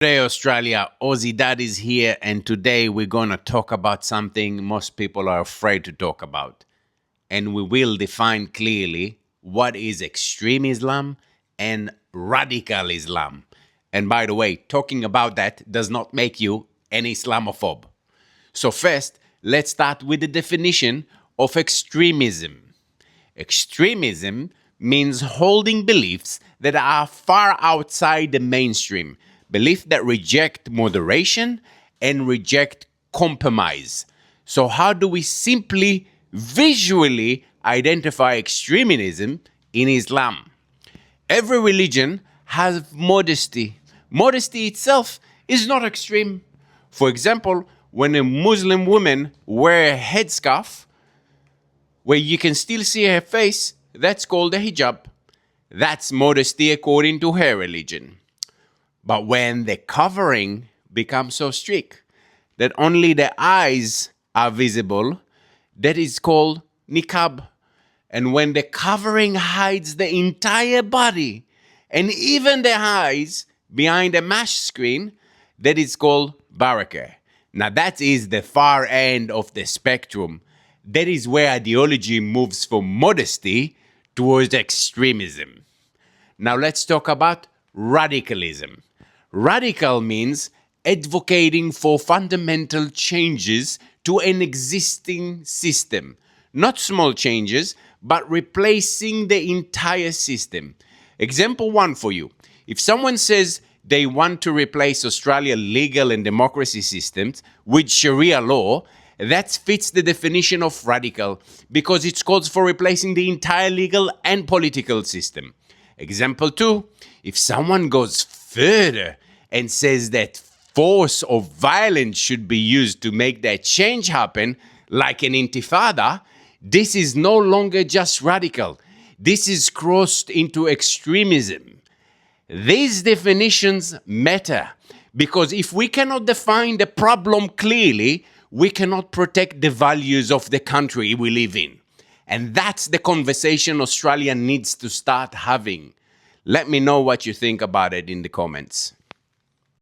Today, Australia, Aussie Dad is here, and today we're going to talk about something most people are afraid to talk about. And we will define clearly what is extreme Islam and radical Islam. And by the way, talking about that does not make you an Islamophobe. So, first, let's start with the definition of extremism. Extremism means holding beliefs that are far outside the mainstream, beliefs that reject moderation and reject compromise. So, how do we simply visually identify extremism in Islam? Every religion has modesty. Modesty itself is not extreme. For example, when a Muslim woman wears a headscarf where you can still see her face, that's called a hijab. That's modesty according to her religion. But when the covering becomes so strict that only the eyes are visible, that is called niqab. And when the covering hides the entire body and even the eyes behind a mesh screen, that is called burqa. Now that is the far end of the spectrum. That is where ideology moves from modesty towards extremism. Now let's talk about radicalism. Radical means advocating for fundamental changes to an existing system. Not small changes, but replacing the entire system. Example one for you. If someone says they want to replace Australia's legal and democracy systems with Sharia law, that fits the definition of radical because it calls for replacing the entire legal and political system. Example two, if someone goes further and says that force or violence should be used to make that change happen, like an intifada, this is no longer just radical. This is crossed into extremism. These definitions matter because if we cannot define the problem clearly, we cannot protect the values of the country we live in. And that's the conversation Australia needs to start having. Let me know what you think about it in the comments.